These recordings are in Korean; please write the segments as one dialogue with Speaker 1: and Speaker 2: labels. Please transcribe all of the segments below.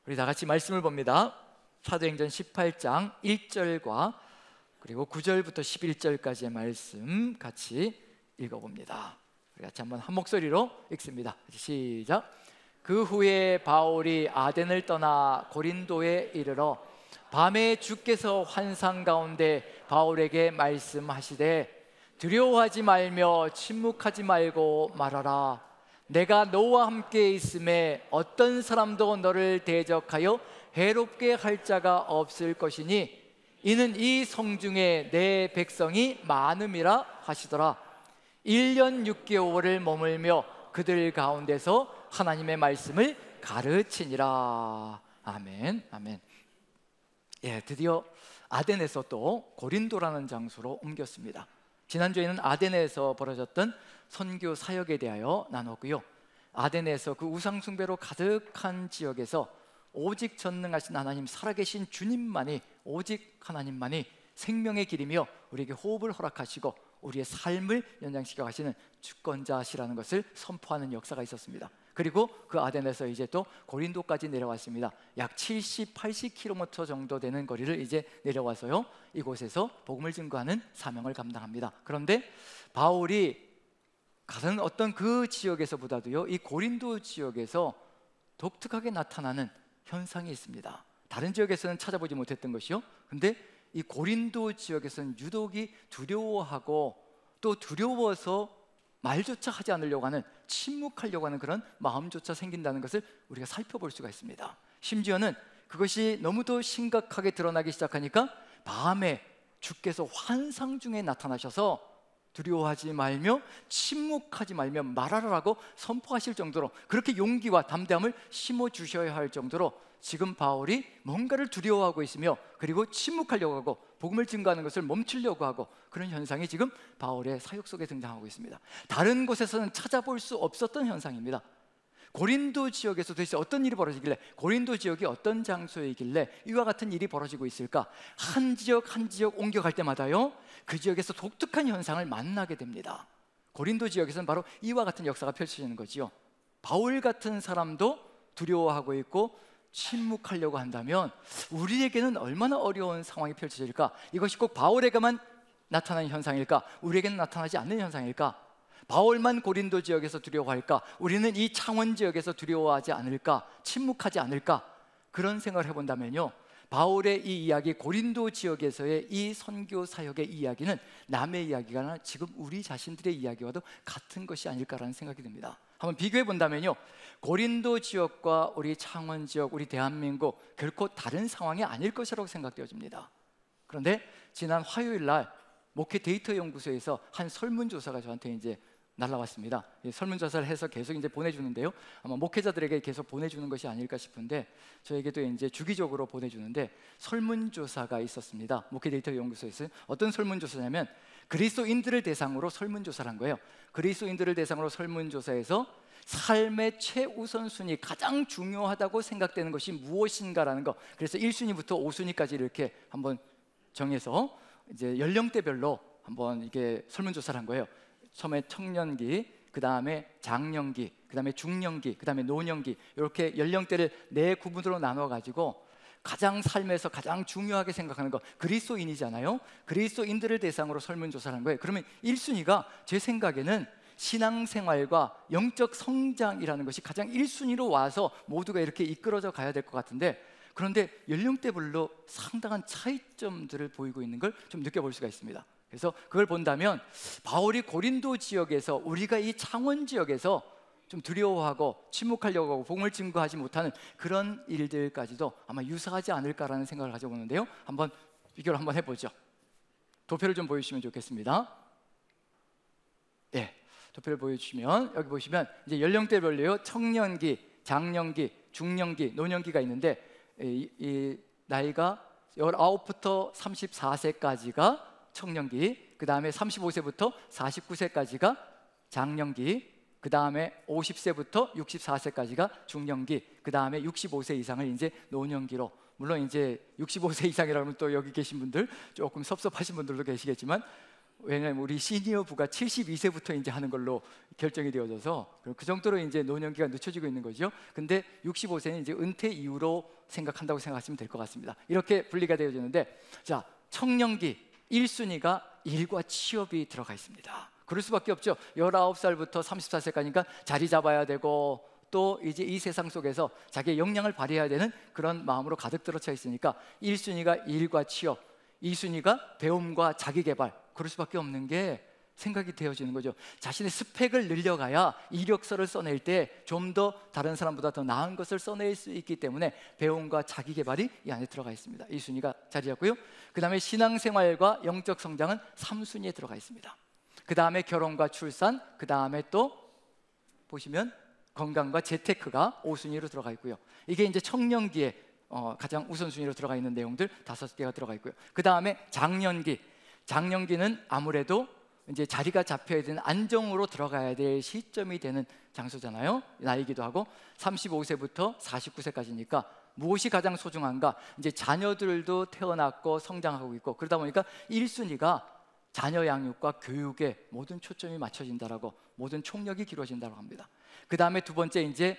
Speaker 1: 우리 다 같이 말씀을 봅니다. 사도행전 18장 1절과 그리고 9절부터 11절까지의 말씀 같이 읽어봅니다. 우리 같이 한번 한 목소리로 읽습니다. 시작. 그 후에 바울이 아덴을 떠나 고린도에 이르러 밤에 주께서 환상 가운데 바울에게 말씀하시되 두려워하지 말며 침묵하지 말고 말하라. 내가 너와 함께 있음에 어떤 사람도 너를 대적하여 해롭게 할 자가 없을 것이니 이는 이 성중에 내 백성이 많음이라 하시더라. 1년 6개월을 머물며 그들 가운데서 하나님의 말씀을 가르치니라. 아멘, 아멘. 예, 드디어 아덴에서 또 고린도라는 장소로 옮겼습니다. 지난주에는 아덴에서 벌어졌던 선교 사역에 대하여 나눴고요, 아덴에서 그 우상숭배로 가득한 지역에서 오직 전능하신 하나님, 살아계신 주님만이, 오직 하나님만이 생명의 길이며 우리에게 호흡을 허락하시고 우리의 삶을 연장시켜 가시는 주권자시라는 것을 선포하는 역사가 있었습니다. 그리고 그 아덴에서 이제 또 고린도까지 내려왔습니다. 약 70, 80km 정도 되는 거리를 이제 내려와서요, 이곳에서 복음을 증거하는 사명을 감당합니다. 그런데 바울이 가는 어떤 그 지역에서보다도요, 이 고린도 지역에서 독특하게 나타나는 현상이 있습니다. 다른 지역에서는 찾아보지 못했던 것이요, 근데 이 고린도 지역에서는 유독이 두려워하고 또 두려워서 말조차 하지 않으려고 하는, 침묵하려고 하는 그런 마음조차 생긴다는 것을 우리가 살펴볼 수가 있습니다. 심지어는 그것이 너무도 심각하게 드러나기 시작하니까 밤에 주께서 환상 중에 나타나셔서 두려워하지 말며 침묵하지 말며 말하라라고 선포하실 정도로, 그렇게 용기와 담대함을 심어주셔야 할 정도로 지금 바울이 뭔가를 두려워하고 있으며 그리고 침묵하려고 하고 복음을 증거하는 것을 멈추려고 하고, 그런 현상이 지금 바울의 사역 속에 등장하고 있습니다. 다른 곳에서는 찾아볼 수 없었던 현상입니다. 고린도 지역에서 도대체 어떤 일이 벌어지길래, 고린도 지역이 어떤 장소이길래 이와 같은 일이 벌어지고 있을까? 한 지역 한 지역 옮겨갈 때마다요, 그 지역에서 독특한 현상을 만나게 됩니다. 고린도 지역에서는 바로 이와 같은 역사가 펼쳐지는 거지요. 바울 같은 사람도 두려워하고 있고 침묵하려고 한다면 우리에게는 얼마나 어려운 상황이 펼쳐질까? 이것이 꼭 바울에게만 나타나는 현상일까? 우리에게는 나타나지 않는 현상일까? 바울만 고린도 지역에서 두려워할까? 우리는 이 창원 지역에서 두려워하지 않을까? 침묵하지 않을까? 그런 생각을 해본다면요, 바울의 이 이야기, 고린도 지역에서의 이 선교 사역의 이야기는 남의 이야기가 아니라 지금 우리 자신들의 이야기와도 같은 것이 아닐까라는 생각이 듭니다. 한번 비교해 본다면요, 고린도 지역과 우리 창원 지역, 우리 대한민국 결코 다른 상황이 아닐 것이라고 생각되어집니다. 그런데 지난 화요일 날 목회 데이터 연구소에서 한 설문조사가 저한테 이제 날라왔습니다. 설문조사를 해서 계속 이제 보내주는데요, 아마 목회자들에게 계속 보내주는 것이 아닐까 싶은데 저에게도 이제 주기적으로 보내주는데 설문조사가 있었습니다. 목회 데이터 연구소에서. 어떤 설문조사냐면 그리스도인들을 대상으로 설문조사를 한 거예요. 그리스도인들을 대상으로 설문조사해서 삶의 최우선순위, 가장 중요하다고 생각되는 것이 무엇인가라는 거, 그래서 1순위부터 5순위까지 이렇게 한번 정해서 이제 연령대별로 한번 이게 설문조사를 한 거예요. 처음에 청년기, 그 다음에 장년기, 그 다음에 중년기, 그 다음에 노년기, 이렇게 연령대를 네 구분으로 나눠가지고 가장 삶에서 가장 중요하게 생각하는 거, 그리스도인이잖아요. 그리스도인들을 대상으로 설문조사를 한 거예요. 그러면 1순위가 제 생각에는 신앙생활과 영적 성장이라는 것이 가장 1순위로 와서 모두가 이렇게 이끌어져 가야 될 것 같은데, 그런데 연령대별로 상당한 차이점들을 보이고 있는 걸 좀 느껴볼 수가 있습니다. 그래서 그걸 본다면 바울이 고린도 지역에서, 우리가 이 창원 지역에서 좀 두려워하고 침묵하려고 하고 복음을 증거하지 못하는 그런 일들까지도 아마 유사하지 않을까라는 생각을 가져보는데요, 한번 비교를 한번 해보죠. 도표를 좀 보여주시면 좋겠습니다. 네, 도표를 보여주시면 여기 보시면 이제 연령대별로요, 청년기, 장년기, 중년기, 노년기가 있는데 이 나이가 19부터 34세까지가 청년기, 그 다음에 35세부터 49세까지가 장년기, 그 다음에 50세부터 64세까지가 중년기, 그 다음에 65세 이상을 이제 노년기로. 물론 이제 65세 이상이라면 또 여기 계신 분들 조금 섭섭하신 분들도 계시겠지만 왜냐하면 우리 시니어부가 72세부터 이제 하는 걸로 결정이 되어져서 그 정도로 이제 노년기가 늦춰지고 있는 거죠. 근데 65세는 이제 은퇴 이후로 생각한다고 생각하시면 될 것 같습니다. 이렇게 분리가 되어지는데, 자, 청년기 1순위가 일과 취업이 들어가 있습니다. 그럴 수밖에 없죠. 19살부터 34세까지니까 자리 잡아야 되고, 또 이제 이 세상 속에서 자기의 역량을 발휘해야 되는 그런 마음으로 가득 들어차 있으니까 1순위가 일과 취업, 2순위가 배움과 자기개발. 그럴 수밖에 없는 게 생각이 되어지는 거죠. 자신의 스펙을 늘려가야 이력서를 써낼 때 좀 더 다른 사람보다 더 나은 것을 써낼 수 있기 때문에 배움과 자기개발이 이 안에 들어가 있습니다. 2순위가 자리 잡고요. 그 다음에 신앙생활과 영적 성장은 3순위에 들어가 있습니다. 그 다음에 결혼과 출산, 그 다음에 또 보시면 건강과 재테크가 5순위로 들어가 있고요. 이게 이제 청년기에 가장 우선순위로 들어가 있는 내용들 5개가 들어가 있고요. 그 다음에 장년기는 아무래도 이제 자리가 잡혀야 되는 안정으로 들어가야 될 시점이 되는 장소잖아요. 나이기도 하고 35세부터 49세까지니까 무엇이 가장 소중한가? 이제 자녀들도 태어났고 성장하고 있고, 그러다 보니까 1순위가 자녀 양육과 교육에 모든 초점이 맞춰진다라고, 모든 총력이 기울어진다고 합니다. 그 다음에 두 번째 이제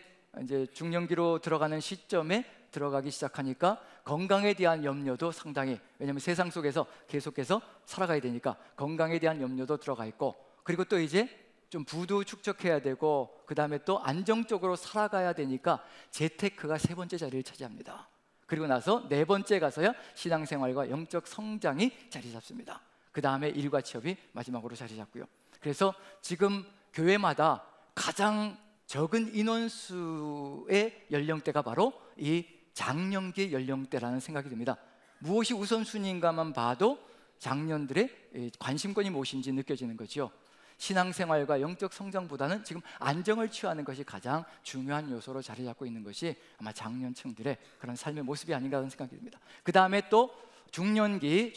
Speaker 1: 중년기로 들어가는 시점에 들어가기 시작하니까 건강에 대한 염려도 상당히, 왜냐하면 세상 속에서 계속해서 살아가야 되니까 건강에 대한 염려도 들어가 있고, 그리고 또 이제 좀 부도 축적해야 되고, 그 다음에 또 안정적으로 살아가야 되니까 재테크가 세 번째 자리를 차지합니다. 그리고 나서 네 번째 가서야 신앙생활과 영적 성장이 자리 잡습니다. 그 다음에 일과 취업이 마지막으로 자리 잡고요. 그래서 지금 교회마다 가장 적은 인원수의 연령대가 바로 이 장년기 연령대라는 생각이 듭니다. 무엇이 우선순위인가만 봐도 장년들의 관심권이 무엇인지 느껴지는 거죠. 신앙생활과 영적 성장보다는 지금 안정을 취하는 것이 가장 중요한 요소로 자리 잡고 있는 것이 아마 장년층들의 그런 삶의 모습이 아닌가 하는 생각이 듭니다. 그 다음에 또 중년기에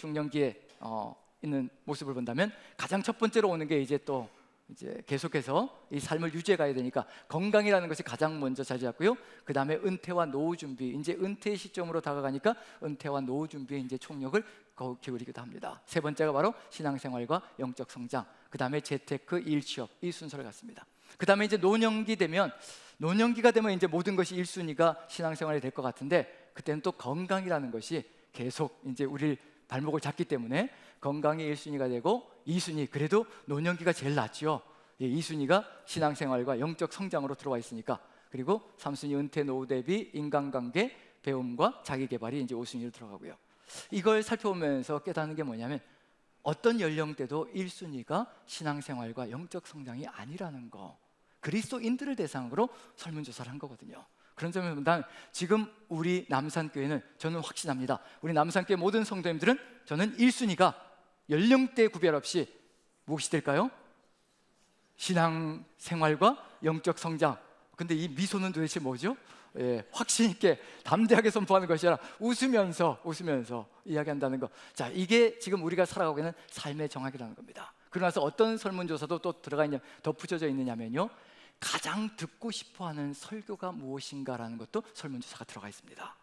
Speaker 1: 있는 모습을 본다면 가장 첫 번째로 오는 게 이제 계속해서 이 삶을 유지해 가야 되니까 건강이라는 것이 가장 먼저 자리 잡고요. 그 다음에 은퇴와 노후 준비, 이제 은퇴 시점으로 다가가니까 은퇴와 노후 준비에 이제 총력을 기울이기도 합니다. 세 번째가 바로 신앙생활과 영적 성장, 그 다음에 재테크, 일, 취업, 이 순서를 갖습니다. 그 다음에 이제 노년기가 되면 이제 모든 것이 1순위가 신앙생활이 될 것 같은데, 그때는 또 건강이라는 것이 계속 이제 우리 발목을 잡기 때문에 건강이 1순위가 되고, 2순위, 그래도 노년기가 제일 낫죠. 2순위가 신앙생활과 영적 성장으로 들어와 있으니까. 그리고 3순위 은퇴 노후 대비 인간관계, 배움과 자기개발이 이제 5순위로 들어가고요. 이걸 살펴보면서 깨닫는 게 뭐냐면, 어떤 연령대도 1순위가 신앙생활과 영적 성장이 아니라는 거, 그리스도인들을 대상으로 설문조사를 한 거거든요. 그런 점에서 본다면 지금 우리 남산교회는 저는 확신합니다. 우리 남산교회 모든 성도님들은 저는 1순위가 연령대 구별 없이 무엇이 될까요? 신앙생활과 영적 성장. 근데 이 미소는 도대체 뭐죠? 확신 있게 담대하게 선포하는 것이 아니라 웃으면서 이야기한다는 것. 자, 이게 지금 우리가 살아가고 있는 삶의 정확이라는 겁니다. 그러나서 어떤 설문조사도 또 들어가 있냐, 덧붙여져 있느냐면요, 가장 듣고 싶어하는 설교가 무엇인가라는 것도 설문조사가 들어가 있습니다.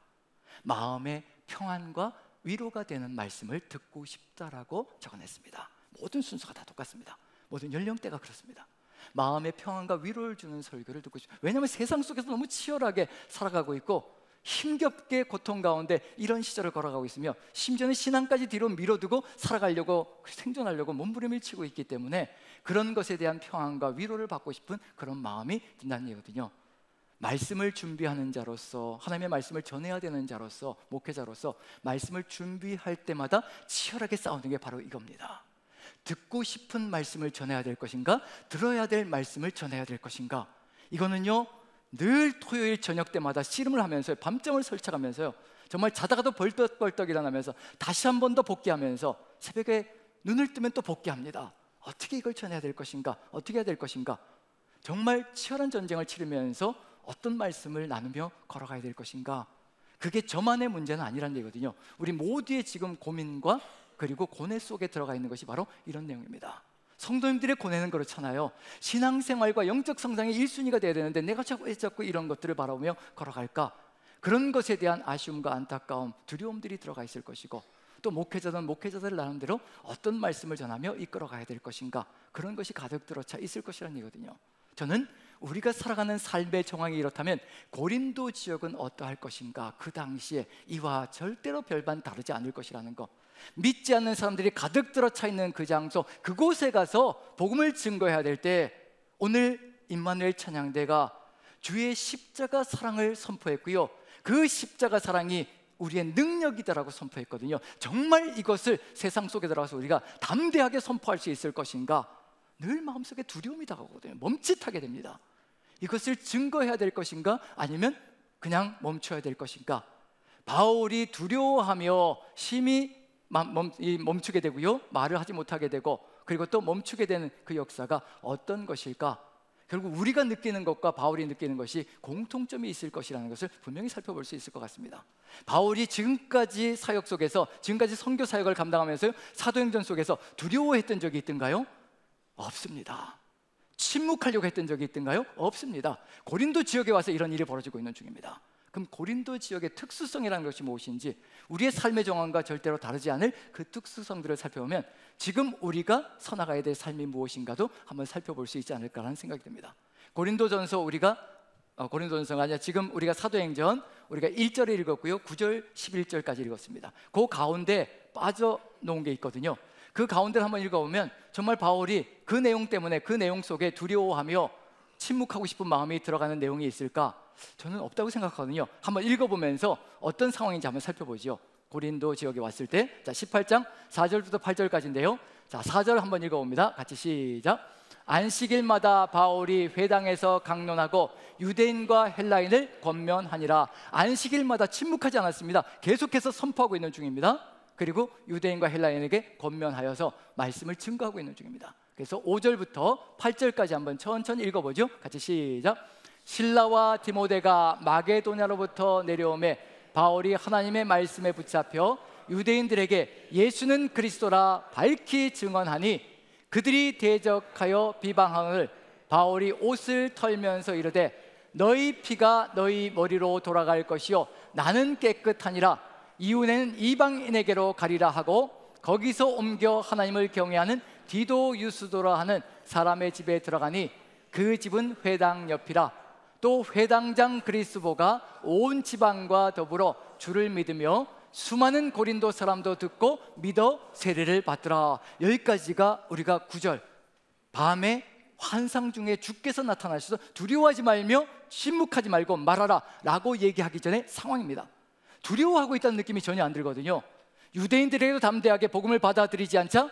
Speaker 1: 마음의 평안과 위로가 되는 말씀을 듣고 싶다라고 적어냈습니다. 모든 순서가 다 똑같습니다. 모든 연령대가 그렇습니다. 마음의 평안과 위로를 주는 설교를 듣고 싶어요. 왜냐하면 세상 속에서 너무 치열하게 살아가고 있고 힘겹게 고통 가운데 이런 시절을 걸어가고 있으며, 심지어는 신앙까지 뒤로 밀어두고 살아가려고, 생존하려고 몸부림을 치고 있기 때문에 그런 것에 대한 평안과 위로를 받고 싶은 그런 마음이 든다는 얘기거든요. 말씀을 준비하는 자로서, 하나님의 말씀을 전해야 되는 자로서, 목회자로서 말씀을 준비할 때마다 치열하게 싸우는 게 바로 이겁니다. 듣고 싶은 말씀을 전해야 될 것인가, 들어야 될 말씀을 전해야 될 것인가. 이거는요, 늘 토요일 저녁 때마다 씨름을 하면서요, 밤잠을 설쳐가면서요, 정말 자다가도 벌떡벌떡 일어나면서 다시 한 번 더 복귀하면서 새벽에 눈을 뜨면 또 복귀합니다. 어떻게 이걸 전해야 될 것인가, 어떻게 해야 될 것인가. 정말 치열한 전쟁을 치르면서 어떤 말씀을 나누며 걸어가야 될 것인가. 그게 저만의 문제는 아니라는 얘기거든요. 우리 모두의 지금 고민과 그리고 고뇌 속에 들어가 있는 것이 바로 이런 내용입니다. 성도님들의 고뇌는 그렇잖아요. 신앙생활과 영적 성장이 1순위가 돼야 되는데 내가 왜 자꾸 이런 것들을 바라보며 걸어갈까. 그런 것에 대한 아쉬움과 안타까움, 두려움들이 들어가 있을 것이고, 또 목회자들 나름대로 어떤 말씀을 전하며 이끌어가야 될 것인가, 그런 것이 가득 들어차 있을 것이라는 얘기거든요. 저는 우리가 살아가는 삶의 정황이 이렇다면 고린도 지역은 어떠할 것인가, 그 당시에 이와 절대로 별반 다르지 않을 것이라는 것, 믿지 않는 사람들이 가득 들어차 있는 그 장소, 그곳에 가서 복음을 증거해야 될 때 오늘 임마누엘 찬양대가 주의 십자가 사랑을 선포했고요, 그 십자가 사랑이 우리의 능력이다라고 선포했거든요. 정말 이것을 세상 속에 들어가서 우리가 담대하게 선포할 수 있을 것인가, 늘 마음속에 두려움이 다가오거든요. 멈칫하게 됩니다. 이것을 증거해야 될 것인가, 아니면 그냥 멈춰야 될 것인가. 바울이 두려워하며 심히 멈추게 되고요, 말을 하지 못하게 되고, 그리고 또 멈추게 되는 그 역사가 어떤 것일까? 결국 우리가 느끼는 것과 바울이 느끼는 것이 공통점이 있을 것이라는 것을 분명히 살펴볼 수 있을 것 같습니다. 바울이 지금까지 사역 속에서, 지금까지 선교 사역을 감당하면서 사도행전 속에서 두려워했던 적이 있던가요? 없습니다. 침묵하려고 했던 적이 있던가요? 없습니다. 고린도 지역에 와서 이런 일이 벌어지고 있는 중입니다. 그럼 고린도 지역의 특수성이라는 것이 무엇인지, 우리의 삶의 정황과 절대로 다르지 않을 그 특수성들을 살펴보면 지금 우리가 서나가야 될 삶이 무엇인가도 한번 살펴볼 수 있지 않을까라는 생각이 듭니다. 고린도전서가 아니라 지금 우리가 사도행전 우리가 1절을 읽었고요, 9절, 11절까지 읽었습니다. 그 가운데 빠져놓은 게 있거든요. 그 가운데를 한번 읽어보면 정말 바울이 그 내용 때문에, 그 내용 속에 두려워하며 침묵하고 싶은 마음이 들어가는 내용이 있을까? 저는 없다고 생각하거든요. 한번 읽어보면서 어떤 상황인지 한번 살펴보죠. 고린도 지역에 왔을 때, 자 18장 4절부터 8절까지인데요. 자 4절 한번 읽어봅니다. 같이 시작. 안식일마다 바울이 회당에서 강론하고 유대인과 헬라인을 권면하니라. 안식일마다 침묵하지 않았습니다. 계속해서 선포하고 있는 중입니다. 그리고 유대인과 헬라인에게 권면하여서 말씀을 증거하고 있는 중입니다. 그래서 5절부터 8절까지 한번 천천히 읽어보죠. 같이 시작. 실라와 디모데가 마게도냐로부터 내려오매 바울이 하나님의 말씀에 붙잡혀 유대인들에게 예수는 그리스도라 밝히 증언하니, 그들이 대적하여 비방하늘 바울이 옷을 털면서 이르되 너희 피가 너희 머리로 돌아갈 것이요 나는 깨끗하니라. 이후에는 이방인에게로 가리라 하고 거기서 옮겨 하나님을 경외하는 디도 유스도라 하는 사람의 집에 들어가니 그 집은 회당 옆이라. 또 회당장 그리스보가 온 지방과 더불어 주를 믿으며 수많은 고린도 사람도 듣고 믿어 세례를 받더라. 여기까지가 우리가 9절, 밤에 환상 중에 주께서 나타나셔서 두려워하지 말며 침묵하지 말고 말하라 라고 얘기하기 전에 상황입니다. 두려워하고 있다는 느낌이 전혀 안 들거든요. 유대인들에게도 담대하게 복음을 받아들이지 않자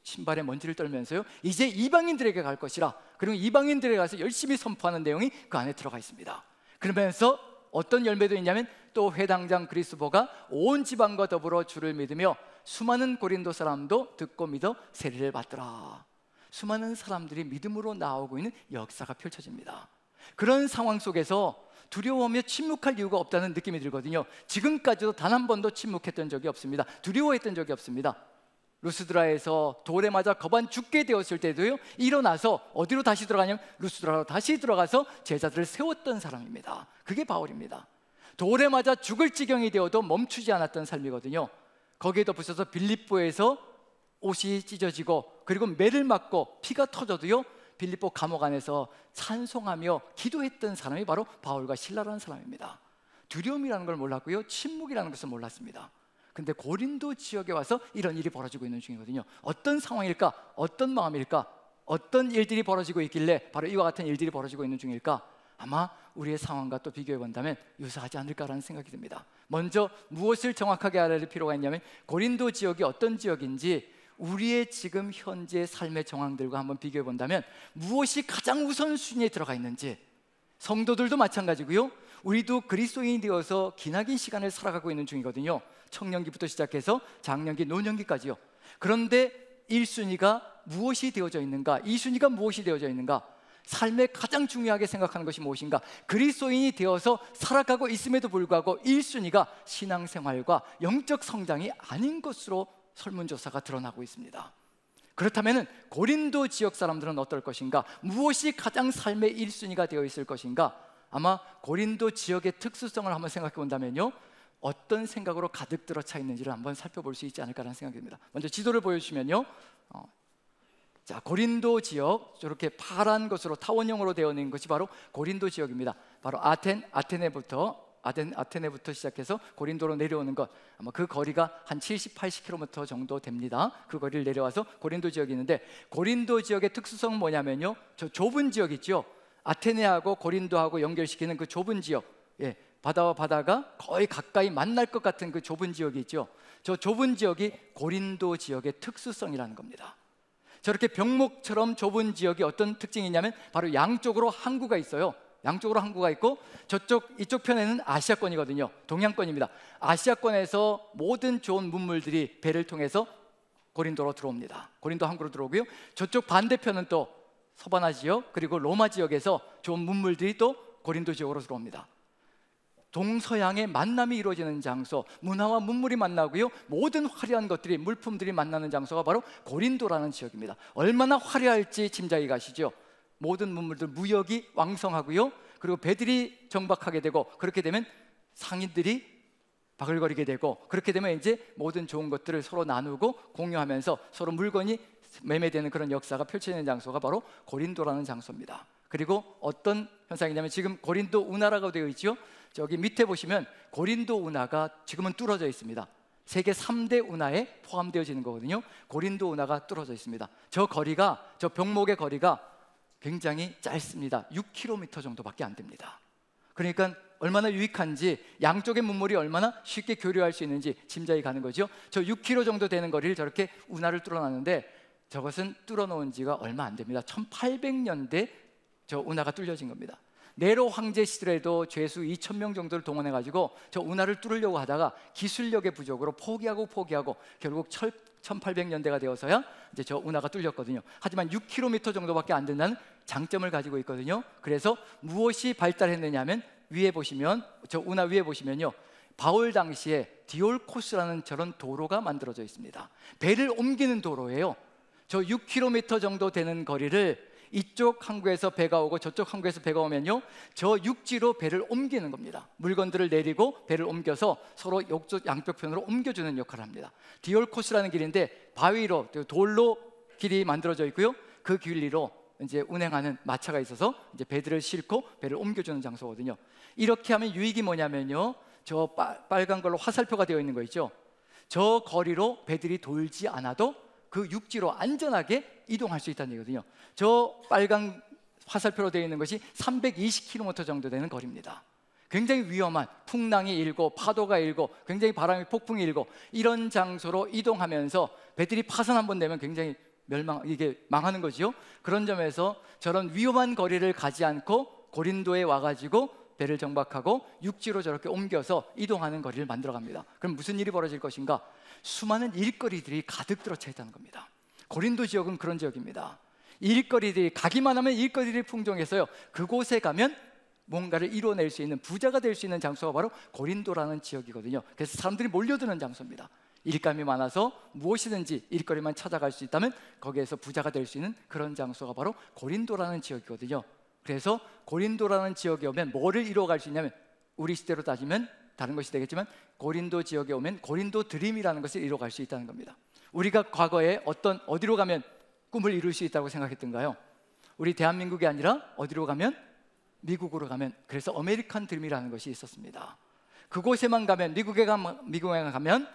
Speaker 1: 신발에 먼지를 떨면서요, 이제 이방인들에게 갈 것이라. 그리고 이방인들에게 가서 열심히 선포하는 내용이 그 안에 들어가 있습니다. 그러면서 어떤 열매도 있냐면 또 회당장 그리스보가 온 지방과 더불어 주를 믿으며 수많은 고린도 사람도 듣고 믿어 세례를 받더라. 수많은 사람들이 믿음으로 나오고 있는 역사가 펼쳐집니다. 그런 상황 속에서 두려워하며 침묵할 이유가 없다는 느낌이 들거든요. 지금까지도 단 한 번도 침묵했던 적이 없습니다. 두려워했던 적이 없습니다. 루스드라에서 돌에 맞아 거반 죽게 되었을 때도요, 일어나서 어디로 다시 들어가냐면 루스드라로 다시 들어가서 제자들을 세웠던 사람입니다. 그게 바울입니다. 돌에 맞아 죽을 지경이 되어도 멈추지 않았던 삶이거든요. 거기에 덧붙여서 빌립보에서 옷이 찢어지고 그리고 매를 맞고 피가 터져도요, 빌립보 감옥 안에서 찬송하며 기도했던 사람이 바로 바울과 실라라는 사람입니다. 두려움이라는 걸 몰랐고요, 침묵이라는 것을 몰랐습니다. 근데 고린도 지역에 와서 이런 일이 벌어지고 있는 중이거든요. 어떤 상황일까? 어떤 마음일까? 어떤 일들이 벌어지고 있길래 바로 이와 같은 일들이 벌어지고 있는 중일까? 아마 우리의 상황과 또 비교해 본다면 유사하지 않을까라는 생각이 듭니다. 먼저 무엇을 정확하게 알아야 할 필요가 있냐면 고린도 지역이 어떤 지역인지 우리의 지금 현재 삶의 정황들과 한번 비교해 본다면 무엇이 가장 우선순위에 들어가 있는지, 성도들도 마찬가지고요, 우리도 그리스도인이 되어서 기나긴 시간을 살아가고 있는 중이거든요. 청년기부터 시작해서 장년기, 노년기까지요. 그런데 1순위가 무엇이 되어져 있는가? 2순위가 무엇이 되어져 있는가? 삶에 가장 중요하게 생각하는 것이 무엇인가? 그리스도인이 되어서 살아가고 있음에도 불구하고 1순위가 신앙생활과 영적 성장이 아닌 것으로 설문조사가 드러나고 있습니다. 그렇다면 고린도 지역 사람들은 어떨 것인가? 무엇이 가장 삶의 1순위가 되어 있을 것인가? 아마 고린도 지역의 특수성을 한번 생각해 본다면요, 어떤 생각으로 가득 들어 차 있는지를 한번 살펴볼 수 있지 않을까라는 생각이 듭니다. 먼저 지도를 보여주시면요, 자, 고린도 지역, 저렇게 파란 것으로 타원형으로 되어 있는 것이 바로 고린도 지역입니다. 바로 아테네부터 시작해서 고린도로 내려오는 것, 아마 그 거리가 한 70, 80km 정도 됩니다. 그 거리를 내려와서 고린도 지역이 있는데, 고린도 지역의 특수성은 뭐냐면요, 저 좁은 지역 있죠, 아테네하고 고린도하고 연결시키는 그 좁은 지역, 바다와 바다가 거의 가까이 만날 것 같은 그 좁은 지역이 있죠. 저 좁은 지역이 고린도 지역의 특수성이라는 겁니다. 저렇게 병목처럼 좁은 지역이 어떤 특징이 있냐면 바로 양쪽으로 항구가 있어요. 양쪽으로 항구가 있고 이쪽 편에는 아시아권이거든요. 동양권입니다. 아시아권에서 모든 좋은 문물들이 배를 통해서 고린도로 들어옵니다. 고린도 항구로 들어오고요. 저쪽 반대편은 또 서바나 지역, 그리고 로마 지역에서 좋은 문물들이 또 고린도 지역으로 들어옵니다. 동서양의 만남이 이루어지는 장소, 문화와 문물이 만나고요, 모든 화려한 것들이, 물품들이 만나는 장소가 바로 고린도라는 지역입니다. 얼마나 화려할지 짐작이 가시죠. 모든 문물들, 무역이 왕성하고요, 그리고 배들이 정박하게 되고, 그렇게 되면 상인들이 바글거리게 되고, 그렇게 되면 이제 모든 좋은 것들을 서로 나누고 공유하면서 서로 물건이 매매되는 그런 역사가 펼쳐지는 장소가 바로 고린도라는 장소입니다. 그리고 어떤 현상이냐면, 지금 고린도 운하라고 되어 있죠. 저기 밑에 보시면 고린도 운하가 지금은 뚫어져 있습니다. 세계 3대 운하에 포함되어지는 거거든요. 고린도 운하가 뚫어져 있습니다. 저 병목의 거리가 굉장히 짧습니다. 6km 정도밖에 안 됩니다. 그러니까 얼마나 유익한지, 양쪽의 문물이 얼마나 쉽게 교류할 수 있는지 짐작이 가는 거죠. 저 6km 정도 되는 거리를 저렇게 운하를 뚫어놨는데, 저것은 뚫어놓은 지가 얼마 안 됩니다. 1800년대 저 운하가 뚫려진 겁니다. 네로 황제 시절에도 죄수 2000명 정도를 동원해가지고 저 운하를 뚫으려고 하다가 기술력의 부족으로 포기하고 결국 1800년대가 되어서야 이제 저 운하가 뚫렸거든요. 하지만 6km 정도밖에 안 된다는 장점을 가지고 있거든요. 그래서 무엇이 발달했느냐면, 위에 보시면, 저 운하 위에 보시면요, 바울 당시에 디올코스라는 저런 도로가 만들어져 있습니다. 배를 옮기는 도로예요. 저 6km 정도 되는 거리를 이쪽 항구에서 배가 오고 저쪽 항구에서 배가 오면요, 저 육지로 배를 옮기는 겁니다. 물건들을 내리고 배를 옮겨서 서로 양쪽 편으로 옮겨주는 역할을 합니다. 디올코스라는 길인데 바위로, 돌로 길이 만들어져 있고요, 그 길 위로 이제 운행하는 마차가 있어서 이제 배들을 싣고 배를 옮겨주는 장소거든요. 이렇게 하면 유익이 뭐냐면요, 저 빨간 걸로 화살표가 되어 있는 거 있죠. 저 거리로 배들이 돌지 않아도 그 육지로 안전하게 이동할 수 있다는 얘기거든요. 저 빨간 화살표로 되어 있는 것이 320km 정도 되는 거리입니다. 굉장히 위험한, 풍랑이 일고 파도가 일고 굉장히 바람이 폭풍이 일고 이런 장소로 이동하면서 배들이 파선 한번 내면 굉장히 망하는 거죠. 그런 점에서 저런 위험한 거리를 가지 않고 고린도에 와가지고 배를 정박하고 육지로 저렇게 옮겨서 이동하는 거리를 만들어갑니다. 그럼 무슨 일이 벌어질 것인가? 수많은 일거리들이 가득 들어차 있다는 겁니다. 고린도 지역은 그런 지역입니다. 일거리들이, 가기만 하면 일거리들이 풍족해서요, 그곳에 가면 뭔가를 이뤄낼 수 있는, 부자가 될 수 있는 장소가 바로 고린도라는 지역이거든요. 그래서 사람들이 몰려드는 장소입니다. 일감이 많아서 무엇이든지 일거리만 찾아갈 수 있다면 거기에서 부자가 될 수 있는 그런 장소가 바로 고린도라는 지역이거든요. 그래서 고린도라는 지역에 오면 뭐를 이뤄갈 수 있냐면, 우리 시대로 따지면 다른 것이 되겠지만 고린도 지역에 오면 고린도 드림이라는 것을 이뤄갈 수 있다는 겁니다. 우리가 과거에 어디로 가면 꿈을 이룰 수 있다고 생각했던가요? 우리 대한민국이 아니라 어디로 가면? 미국으로 가면, 그래서 아메리칸 드림이라는 것이 있었습니다. 그곳에만 가면, 미국에 가면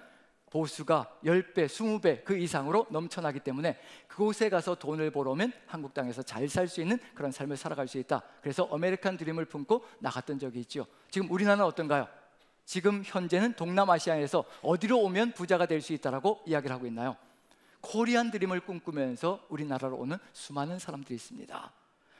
Speaker 1: 보수가 10배, 20배 그 이상으로 넘쳐나기 때문에 그곳에 가서 돈을 벌어오면 한국 땅에서 잘 살 수 있는 그런 삶을 살아갈 수 있다. 그래서 아메리칸 드림을 품고 나갔던 적이 있죠. 지금 우리나라는 어떤가요? 지금 현재는 동남아시아에서 어디로 오면 부자가 될 수 있다라고 이야기를 하고 있나요? 코리안 드림을 꿈꾸면서 우리나라로 오는 수많은 사람들이 있습니다.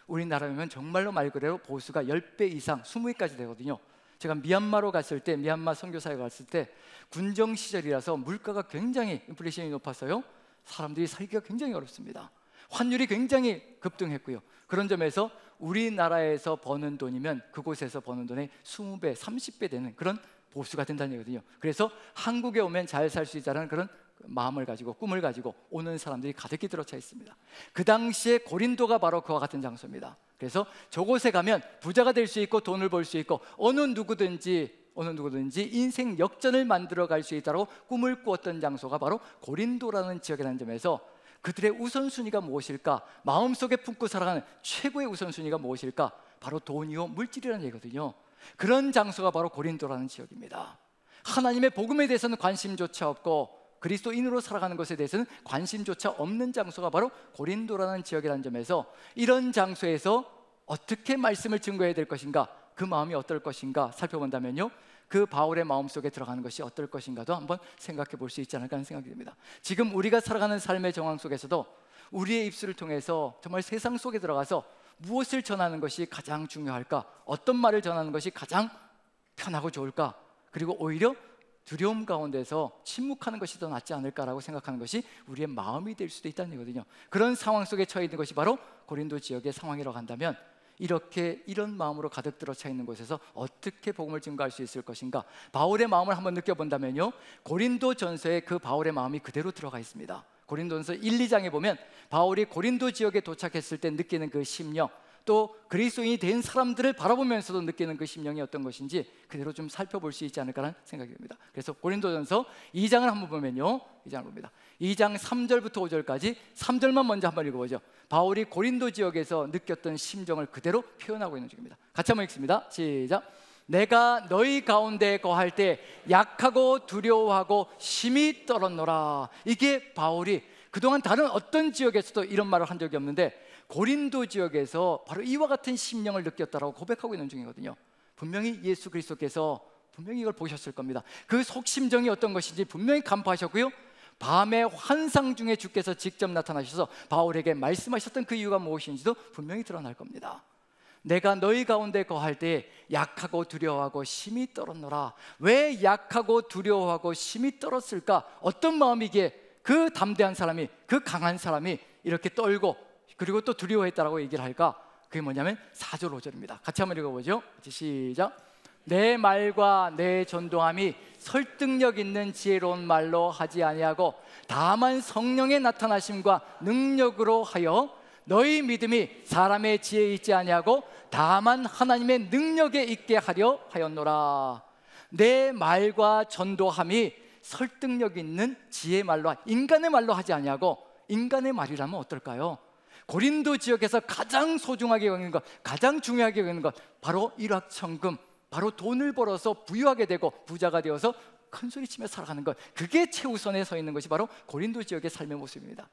Speaker 1: 우리나라면 정말로 말 그대로 보수가 10배 이상, 20배까지 되거든요. 제가 미얀마로 갔을 때, 미얀마 선교사에 갔을 때 군정 시절이라서 물가가 굉장히, 인플레이션이 높아서요, 사람들이 살기가 굉장히 어렵습니다. 환율이 굉장히 급등했고요. 그런 점에서 우리나라에서 버는 돈이면 그곳에서 버는 돈의 20배, 30배 되는 그런 보수가 된다는 얘기거든요. 그래서 한국에 오면 잘 살 수 있다는 그런 마음을 가지고, 꿈을 가지고 오는 사람들이 가득히 들어차 있습니다. 그 당시에 고린도가 바로 그와 같은 장소입니다. 그래서 저곳에 가면 부자가 될 수 있고 돈을 벌 수 있고 어느 누구든지 어느 누구든지 인생 역전을 만들어 갈 수 있다고 꿈을 꾸었던 장소가 바로 고린도라는 지역이라는 점에서 그들의 우선순위가 무엇일까? 마음속에 품고 살아가는 최고의 우선순위가 무엇일까? 바로 돈이요 물질이라는 얘기거든요. 그런 장소가 바로 고린도라는 지역입니다. 하나님의 복음에 대해서는 관심조차 없고 그리스도인으로 살아가는 것에 대해서는 관심조차 없는 장소가 바로 고린도라는 지역이라는 점에서 이런 장소에서 어떻게 말씀을 증거해야 될 것인가, 그 마음이 어떨 것인가 살펴본다면요, 그 바울의 마음속에 들어가는 것이 어떨 것인가도 한번 생각해 볼 수 있지 않을까 하는 생각이 듭니다. 지금 우리가 살아가는 삶의 정황 속에서도 우리의 입술을 통해서 정말 세상 속에 들어가서 무엇을 전하는 것이 가장 중요할까? 어떤 말을 전하는 것이 가장 편하고 좋을까? 그리고 오히려 두려움 가운데서 침묵하는 것이 더 낫지 않을까라고 생각하는 것이 우리의 마음이 될 수도 있다는 얘기거든요. 그런 상황 속에 처해 있는 것이 바로 고린도 지역의 상황이라고 한다면, 이렇게 이런 마음으로 가득 들어차 있는 곳에서 어떻게 복음을 증거할 수 있을 것인가? 바울의 마음을 한번 느껴본다면요, 고린도 전서에 그 바울의 마음이 그대로 들어가 있습니다. 고린도전서 1, 2장에 보면 바울이 고린도 지역에 도착했을 때 느끼는 그 심령, 또 그리스도인이 된 사람들을 바라보면서도 느끼는 그 심령이 어떤 것인지 그대로 좀 살펴볼 수 있지 않을까라는 생각이 듭니다. 그래서 고린도전서 2장을 한번 보면요, 2장을 봅니다. 2장 3절부터 5절까지 3절만 먼저 한번 읽어보죠. 바울이 고린도 지역에서 느꼈던 심정을 그대로 표현하고 있는 중입니다. 같이 한번 읽습니다. 시작. 내가 너희 가운데 거할 때 약하고 두려워하고 심히 떨었노라. 이게 바울이 그동안 다른 어떤 지역에서도 이런 말을 한 적이 없는데 고린도 지역에서 바로 이와 같은 심령을 느꼈다라고 고백하고 있는 중이거든요. 분명히 예수 그리스도께서 분명히 이걸 보셨을 겁니다. 그 속심정이 어떤 것인지 분명히 간파하셨고요, 밤의 환상 중에 주께서 직접 나타나셔서 바울에게 말씀하셨던 그 이유가 무엇인지도 분명히 드러날 겁니다. 내가 너희 가운데 거할 때 약하고 두려워하고 심히 떨었노라. 왜 약하고 두려워하고 심히 떨었을까? 어떤 마음이기에 그 담대한 사람이, 그 강한 사람이 이렇게 떨고 그리고 또 두려워했다라고 얘기를 할까? 그게 뭐냐면 4절 5절입니다. 같이 한번 읽어보죠. 같이 시작. 내 말과 내 전동함이 설득력 있는 지혜로운 말로 하지 아니하고 다만 성령의 나타나심과 능력으로 하여 너희 믿음이 사람의 지혜에 있지 아니하고 다만 하나님의 능력에 있게 하려 하였노라. 내 말과 전도함이 설득력 있는 지혜의 말로, 인간의 말로 하지 아니하고, 인간의 말이라면 어떨까요? 고린도 지역에서 가장 소중하게 여기는 것, 가장 중요하게 여기는 것, 바로 일확천금, 바로 돈을 벌어서 부유하게 되고 부자가 되어서 큰 소리치며 살아가는 것, 그게 최우선에 서 있는 것이 바로 고린도 지역의 삶의 모습입니다.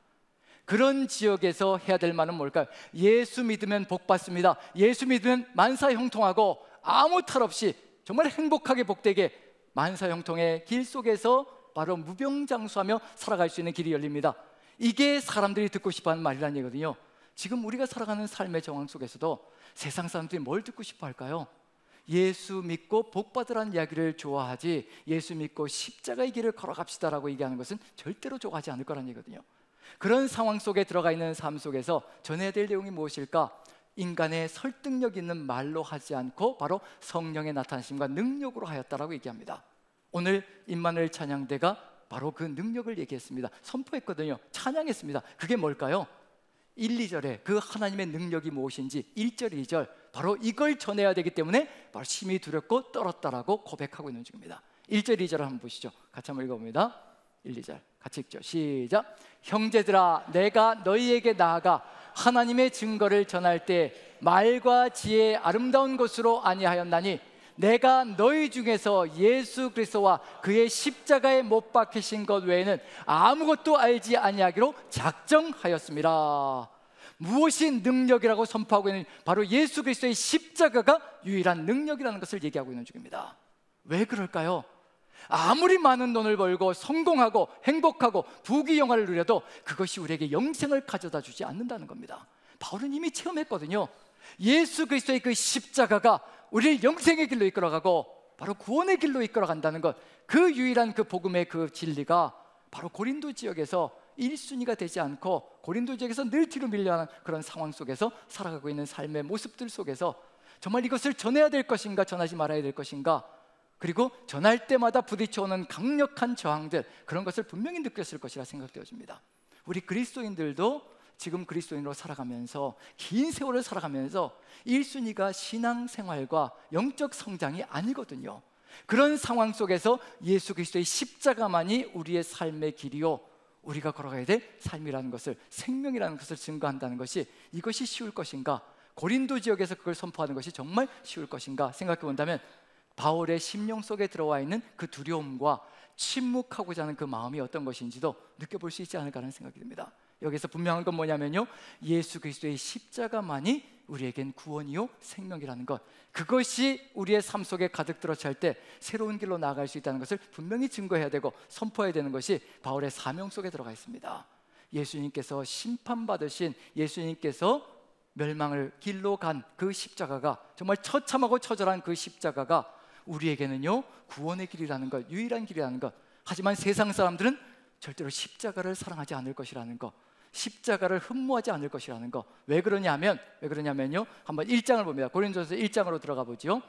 Speaker 1: 그런 지역에서 해야 될 말은 뭘까요? 예수 믿으면 복 받습니다. 예수 믿으면 만사형통하고 아무 탈 없이 정말 행복하게 복되게 만사형통의 길 속에서 바로 무병장수하며 살아갈 수 있는 길이 열립니다. 이게 사람들이 듣고 싶어하는 말이라는 얘기거든요. 지금 우리가 살아가는 삶의 정황 속에서도 세상 사람들이 뭘 듣고 싶어 할까요? 예수 믿고 복 받으라는 이야기를 좋아하지, 예수 믿고 십자가의 길을 걸어갑시다라고 얘기하는 것은 절대로 좋아하지 않을 거라는 얘기거든요. 그런 상황 속에 들어가 있는 삶 속에서 전해야 될 내용이 무엇일까? 인간의 설득력 있는 말로 하지 않고 바로 성령의 나타나심과 능력으로 하였다라고 얘기합니다. 오늘 임마누엘 찬양대가 바로 그 능력을 얘기했습니다. 선포했거든요. 찬양했습니다. 그게 뭘까요? 1, 2절에 그 하나님의 능력이 무엇인지 1절, 2절 바로 이걸 전해야 되기 때문에 바로 심히 두렵고 떨었다라고 고백하고 있는 중입니다. 1절, 2절을 한번 보시죠. 같이 한번 읽어봅니다. 1, 2절 같이 읽죠. 시작. 형제들아, 내가 너희에게 나아가 하나님의 증거를 전할 때 말과 지혜의 아름다운 것으로 아니하였나니 내가 너희 중에서 예수 그리스도와 그의 십자가에 못 박히신 것 외에는 아무것도 알지 아니하기로 작정하였습니다. 무엇이 능력이라고 선포하고 있는, 바로 예수 그리스도의 십자가가 유일한 능력이라는 것을 얘기하고 있는 중입니다. 왜 그럴까요? 아무리 많은 돈을 벌고 성공하고 행복하고 부귀영화를 누려도 그것이 우리에게 영생을 가져다 주지 않는다는 겁니다. 바울은 이미 체험했거든요. 예수 그리스도의 그 십자가가 우리를 영생의 길로 이끌어가고 바로 구원의 길로 이끌어간다는 것, 그 유일한 그 복음의 그 진리가 바로 고린도 지역에서 1순위가 되지 않고 고린도 지역에서 늘 뒤로 밀려나는 그런 상황 속에서 살아가고 있는 삶의 모습들 속에서 정말 이것을 전해야 될 것인가 전하지 말아야 될 것인가, 그리고 전할 때마다 부딪혀오는 강력한 저항들, 그런 것을 분명히 느꼈을 것이라 생각되어집니다. 우리 그리스도인들도 지금 그리스도인으로 살아가면서 긴 세월을 살아가면서 1순위가 신앙생활과 영적 성장이 아니거든요. 그런 상황 속에서 예수 그리스도의 십자가만이 우리의 삶의 길이요, 우리가 걸어가야 될 삶이라는 것을, 생명이라는 것을 증거한다는 것이, 이것이 쉬울 것인가? 고린도 지역에서 그걸 선포하는 것이 정말 쉬울 것인가 생각해 본다면, 바울의 심령 속에 들어와 있는 그 두려움과 침묵하고자 하는 그 마음이 어떤 것인지도 느껴볼 수 있지 않을까 하는 생각이 듭니다. 여기서 분명한 건 뭐냐면요, 예수 그리스도의 십자가만이 우리에겐 구원이요 생명이라는 것, 그것이 우리의 삶 속에 가득 들어찰 때 새로운 길로 나아갈 수 있다는 것을 분명히 증거해야 되고 선포해야 되는 것이 바울의 사명 속에 들어가 있습니다. 예수님께서 심판받으신, 예수님께서 멸망을 길로 간 그 십자가가, 정말 처참하고 처절한 그 십자가가 우리에게는요 구원의 길이라는 것, 유일한 길이라는 것. 하지만 세상 사람들은 절대로 십자가를 사랑하지 않을 것이라는 것, 십자가를 흠모하지 않을 것이라는 것. 왜 그러냐면요, 한번 1장을 봅니다. 고린도전서 1장으로 들어가 보죠.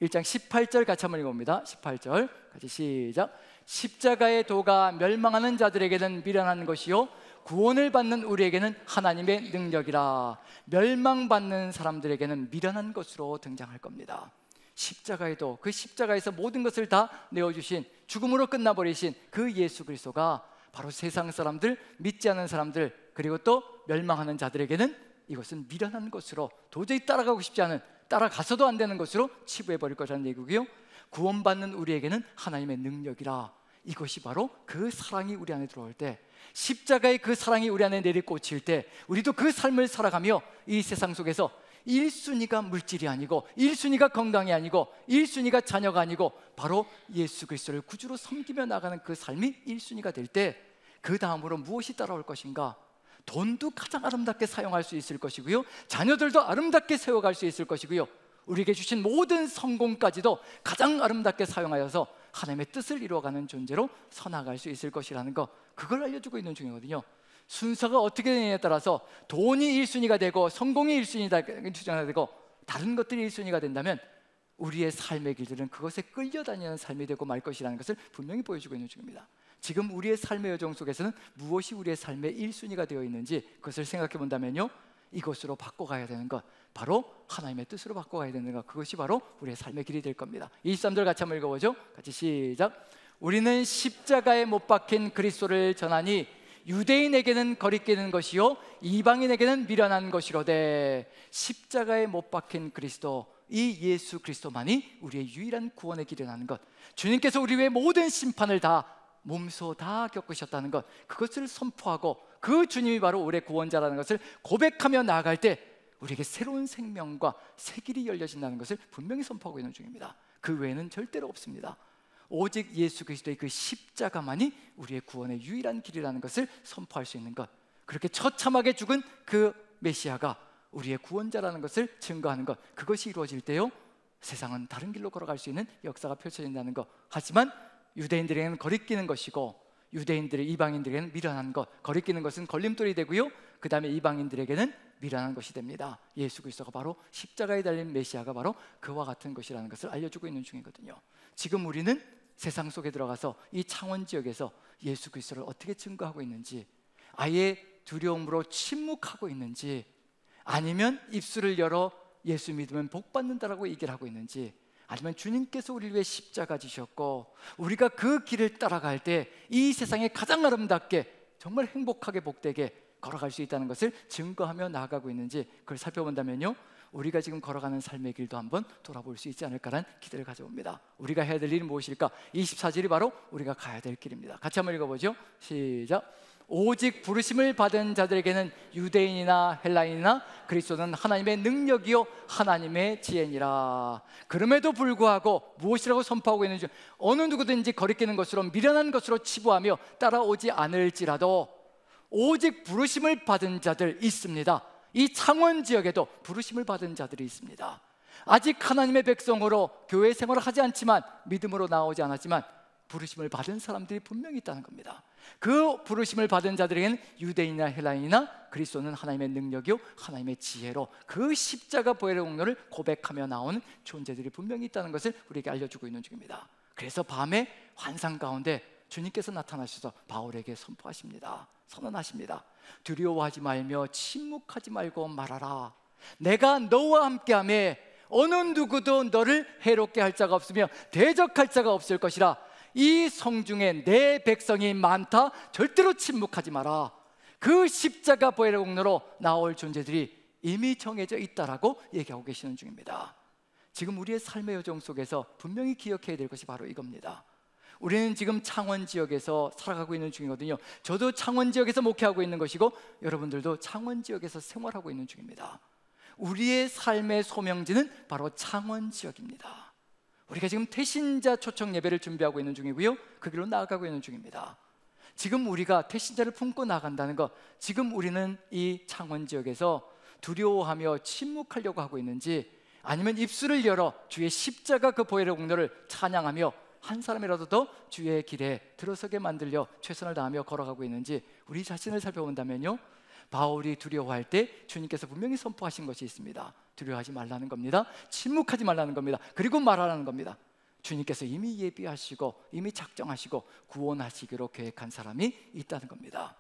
Speaker 1: 1장 18절 같이 한번 읽어봅니다. 18절 같이 시작. 십자가의 도가 멸망하는 자들에게는 미련한 것이요 구원을 받는 우리에게는 하나님의 능력이라. 멸망받는 사람들에게는 미련한 것으로 등장할 겁니다. 십자가의 도, 그 십자가에서 모든 것을 다 내어주신, 죽음으로 끝나버리신 그 예수 그리스도가 바로 세상 사람들, 믿지 않는 사람들, 그리고 또 멸망하는 자들에게는 이것은 미련한 것으로, 도저히 따라가고 싶지 않은, 따라가서도 안 되는 것으로 치부해버릴 것이라는 얘기고요, 구원받는 우리에게는 하나님의 능력이라. 이것이 바로 그 사랑이 우리 안에 들어올 때, 십자가의 그 사랑이 우리 안에 내리꽂힐 때, 우리도 그 삶을 살아가며 이 세상 속에서 1순위가 물질이 아니고, 1순위가 건강이 아니고, 1순위가 자녀가 아니고, 바로 예수 그리스도를 구주로 섬기며 나가는 그 삶이 1순위가 될 때, 그 다음으로 무엇이 따라올 것인가? 돈도 가장 아름답게 사용할 수 있을 것이고요, 자녀들도 아름답게 세워갈 수 있을 것이고요, 우리에게 주신 모든 성공까지도 가장 아름답게 사용하여서 하나님의 뜻을 이루어가는 존재로 서나갈 수 있을 것이라는 거, 그걸 알려주고 있는 중이거든요. 순서가 어떻게 되느냐에 따라서 돈이 1순위가 되고 성공이 1순위가 되고 다른 것들이 1순위가 된다면 우리의 삶의 길들은 그것에 끌려다니는 삶이 되고 말 것이라는 것을 분명히 보여주고 있는 중입니다. 지금 우리의 삶의 여정 속에서는 무엇이 우리의 삶의 1순위가 되어 있는지 그것을 생각해 본다면요, 이것으로 바꿔가야 되는 것, 바로 하나님의 뜻으로 바꿔가야 되는 것, 그것이 바로 우리의 삶의 길이 될 겁니다. 23절 같이 한번 읽어보죠. 같이 시작. 우리는 십자가에 못 박힌 그리스도를 전하니 유대인에게는 거리끼는 것이요 이방인에게는 미련한 것이로되. 십자가에 못 박힌 그리스도, 이 예수 그리스도만이 우리의 유일한 구원의 길이라는 것, 주님께서 우리 위해 모든 심판을 다 몸소 다 겪으셨다는 것, 그것을 선포하고 그 주님이 바로 우리의 구원자라는 것을 고백하며 나아갈 때 우리에게 새로운 생명과 새 길이 열려진다는 것을 분명히 선포하고 있는 중입니다. 그 외에는 절대로 없습니다. 오직 예수 그리스도의 그 십자가만이 우리의 구원의 유일한 길이라는 것을 선포할 수 있는 것, 그렇게 처참하게 죽은 그 메시아가 우리의 구원자라는 것을 증거하는 것, 그것이 이루어질 때요, 세상은 다른 길로 걸어갈 수 있는 역사가 펼쳐진다는 것. 하지만 유대인들에게는 거리끼는 것이고, 유대인들의 이방인들에게는 미련한 것, 거리끼는 것은 걸림돌이 되고요, 그 다음에 이방인들에게는 미련한 것이 됩니다. 예수 그리스도가 바로 십자가에 달린 메시아가 바로 그와 같은 것이라는 것을 알려주고 있는 중이거든요. 지금 우리는 세상 속에 들어가서 이 창원 지역에서 예수 그리스도를 어떻게 증거하고 있는지, 아예 두려움으로 침묵하고 있는지, 아니면 입술을 열어 예수 믿으면 복 받는다라고 얘기를 하고 있는지, 아니면 주님께서 우리를 위해 십자가 지셨고 우리가 그 길을 따라갈 때 이 세상에 가장 아름답게 정말 행복하게 복되게 걸어갈 수 있다는 것을 증거하며 나아가고 있는지, 그걸 살펴본다면요, 우리가 지금 걸어가는 삶의 길도 한번 돌아볼 수 있지 않을까라는 기대를 가져봅니다. 우리가 해야 될 일은 무엇일까? 24절이 바로 우리가 가야 될 길입니다. 같이 한번 읽어보죠. 시작. 오직 부르심을 받은 자들에게는 유대인이나 헬라인이나 그리스도는 하나님의 능력이요 하나님의 지혜니라. 그럼에도 불구하고 무엇이라고 선포하고 있는지, 어느 누구든지 거리끼는 것으로 미련한 것으로 치부하며 따라오지 않을지라도 오직 부르심을 받은 자들 있습니다. 이 창원 지역에도 부르심을 받은 자들이 있습니다. 아직 하나님의 백성으로 교회 생활을 하지 않지만, 믿음으로 나오지 않았지만 부르심을 받은 사람들이 분명히 있다는 겁니다. 그 부르심을 받은 자들에게는 유대인이나 헬라인이나 그리스도는 하나님의 능력이요 하나님의 지혜로 그 십자가 보혈의 공로를 고백하며 나오는 존재들이 분명히 있다는 것을 우리에게 알려주고 있는 중입니다. 그래서 밤에 환상 가운데 주님께서 나타나셔서 바울에게 선포하십니다. 선언하십니다. 두려워하지 말며 침묵하지 말고 말하라. 내가 너와 함께하며 어느 누구도 너를 해롭게 할 자가 없으며 대적할 자가 없을 것이라. 이 성중에 내 백성이 많다. 절대로 침묵하지 마라. 그 십자가 보혈의 공로로 나올 존재들이 이미 정해져 있다라고 얘기하고 계시는 중입니다. 지금 우리의 삶의 여정 속에서 분명히 기억해야 될 것이 바로 이겁니다. 우리는 지금 창원 지역에서 살아가고 있는 중이거든요. 저도 창원 지역에서 목회하고 있는 것이고 여러분들도 창원 지역에서 생활하고 있는 중입니다. 우리의 삶의 소명지는 바로 창원 지역입니다. 우리가 지금 태신자 초청 예배를 준비하고 있는 중이고요, 그 길로 나아가고 있는 중입니다. 지금 우리가 태신자를 품고 나간다는 것, 지금 우리는 이 창원 지역에서 두려워하며 침묵하려고 하고 있는지, 아니면 입술을 열어 주의 십자가 그 보혈의 공로를 찬양하며 한 사람이라도 더 주의 길에 들어서게 만들려 최선을 다하며 걸어가고 있는지 우리 자신을 살펴본다면요, 바울이 두려워할 때 주님께서 분명히 선포하신 것이 있습니다. 두려워하지 말라는 겁니다. 침묵하지 말라는 겁니다. 그리고 말하라는 겁니다. 주님께서 이미 예비하시고 이미 작정하시고 구원하시기로 계획한 사람이 있다는 겁니다.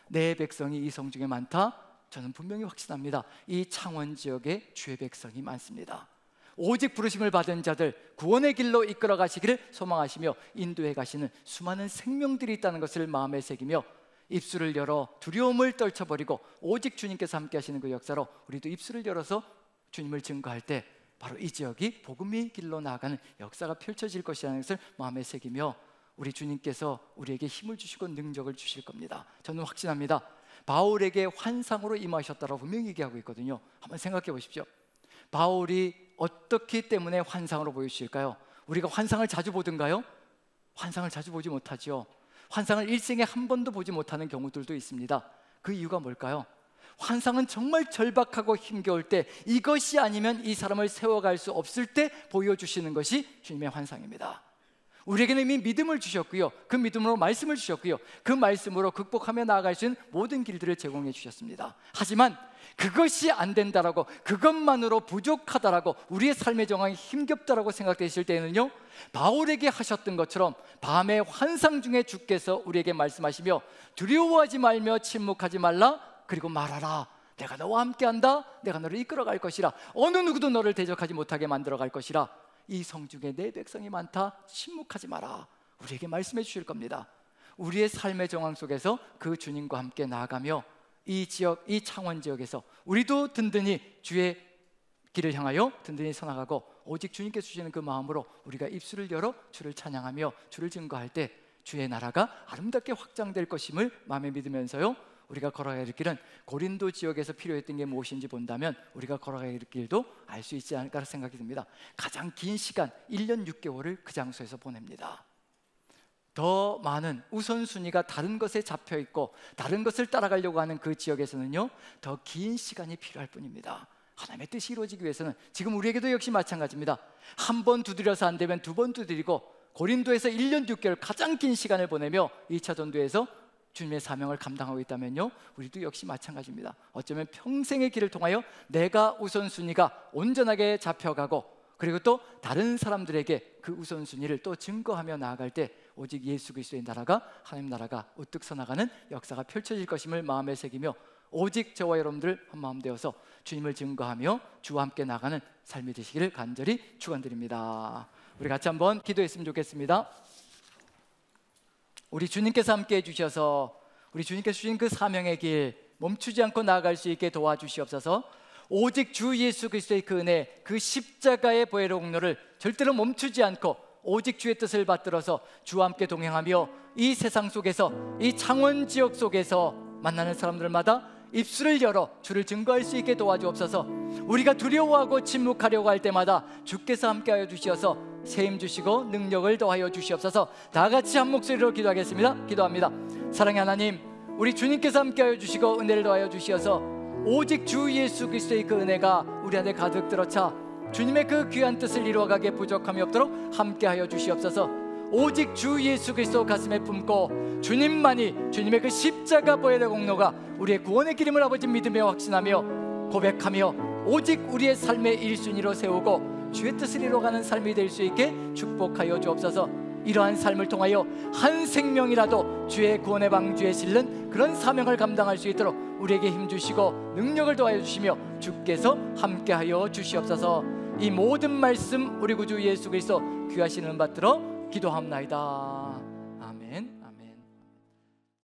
Speaker 1: 내 백성이 이 성중에 많다. 저는 분명히 확신합니다. 이 창원 지역에 주의 백성이 많습니다. 오직 부르심을 받은 자들, 구원의 길로 이끌어 가시기를 소망하시며 인도해 가시는 수많은 생명들이 있다는 것을 마음에 새기며 입술을 열어 두려움을 떨쳐버리고 오직 주님께서 함께 하시는 그 역사로 우리도 입술을 열어서 주님을 증거할 때 바로 이 지역이 복음의 길로 나아가는 역사가 펼쳐질 것이라는 것을 마음에 새기며 우리 주님께서 우리에게 힘을 주시고 능력을 주실 겁니다. 저는 확신합니다. 바울에게 환상으로 임하셨다고 분명히 얘기하고 있거든요. 한번 생각해 보십시오. 바울이 어떻기 때문에 환상으로 보여주실까요? 우리가 환상을 자주 보던가요? 환상을 자주 보지 못하죠. 환상을 일생에 한 번도 보지 못하는 경우들도 있습니다. 그 이유가 뭘까요? 환상은 정말 절박하고 힘겨울 때, 이것이 아니면 이 사람을 세워갈 수 없을 때 보여주시는 것이 주님의 환상입니다. 우리에게는 이미 믿음을 주셨고요, 그 믿음으로 말씀을 주셨고요, 그 말씀으로 극복하며 나아갈 수 있는 모든 길들을 제공해 주셨습니다. 하지만 그것이 안 된다라고, 그것만으로 부족하다라고, 우리의 삶의 정황이 힘겹다라고 생각되실 때에는요, 바울에게 하셨던 것처럼 밤의 환상 중에 주께서 우리에게 말씀하시며 두려워하지 말며 침묵하지 말라, 그리고 말하라. 내가 너와 함께한다. 내가 너를 이끌어갈 것이라. 어느 누구도 너를 대적하지 못하게 만들어갈 것이라. 이 성중에 내 백성이 많다. 침묵하지 마라. 우리에게 말씀해 주실 겁니다. 우리의 삶의 정황 속에서 그 주님과 함께 나아가며 이 지역, 이 창원 지역에서 우리도 든든히 주의 길을 향하여 든든히 서나가고 오직 주님께서 주시는 그 마음으로 우리가 입술을 열어 주를 찬양하며 주를 증거할 때 주의 나라가 아름답게 확장될 것임을 마음에 믿으면서요, 우리가 걸어가야 할 길은 고린도 지역에서 필요했던 게 무엇인지 본다면 우리가 걸어가야 할 길도 알 수 있지 않을까 생각이 듭니다. 가장 긴 시간 1년 6개월을 그 장소에서 보냅니다. 더 많은 우선순위가 다른 것에 잡혀있고 다른 것을 따라가려고 하는 그 지역에서는요, 더 긴 시간이 필요할 뿐입니다. 하나님의 뜻이 이루어지기 위해서는 지금 우리에게도 역시 마찬가지입니다. 한 번 두드려서 안 되면 두 번 두드리고 고린도에서 1년 6개월 가장 긴 시간을 보내며 2차 전도에서 주님의 사명을 감당하고 있다면요, 우리도 역시 마찬가지입니다. 어쩌면 평생의 길을 통하여 내가 우선순위가 온전하게 잡혀가고 그리고 또 다른 사람들에게 그 우선순위를 또 증거하며 나아갈 때 오직 예수 그리스도의 나라가, 하나님 나라가 우뚝 서나가는 역사가 펼쳐질 것임을 마음에 새기며 오직 저와 여러분들 한마음 되어서 주님을 증거하며 주와 함께 나가는 삶이 되시기를 간절히 축원드립니다. 우리 같이 한번 기도했으면 좋겠습니다. 우리 주님께서 함께 해주셔서 우리 주님께서 주신 그 사명의 길 멈추지 않고 나아갈 수 있게 도와주시옵소서. 오직 주 예수 그리스도의 그 은혜, 그 십자가의 보혈의 공로를 절대로 멈추지 않고 오직 주의 뜻을 받들어서 주와 함께 동행하며 이 세상 속에서, 이 창원 지역 속에서 만나는 사람들마다 입술을 열어 주를 증거할 수 있게 도와주옵소서. 우리가 두려워하고 침묵하려고 할 때마다 주께서 함께하여 주시어서 세임 주시고 능력을 더하여 주시옵소서. 다 같이 한 목소리로 기도하겠습니다. 기도합니다. 사랑의 하나님, 우리 주님께서 함께하여 주시고 은혜를 더하여 주시어서 오직 주 예수 그리스도의 그 은혜가 우리 안에 가득 들어차 주님의 그 귀한 뜻을 이루어가게 부족함이 없도록 함께하여 주시옵소서. 오직 주 예수 그리스도 가슴에 품고 주님만이, 주님의 그 십자가 보혈의 공로가 우리의 구원의 길임을 아버지 믿으며 확신하며 고백하며 오직 우리의 삶의 1순위로 세우고 주의 뜻을 이루어가는 삶이 될 수 있게 축복하여 주옵소서. 이러한 삶을 통하여 한 생명이라도 주의 구원의 방주에 실는 그런 사명을 감당할 수 있도록 우리에게 힘주시고 능력을 더하여 주시며 주께서 함께하여 주시옵소서. 이 모든 말씀 우리 구주 예수 그리스도 귀하신 이름 받들어 기도합나이다.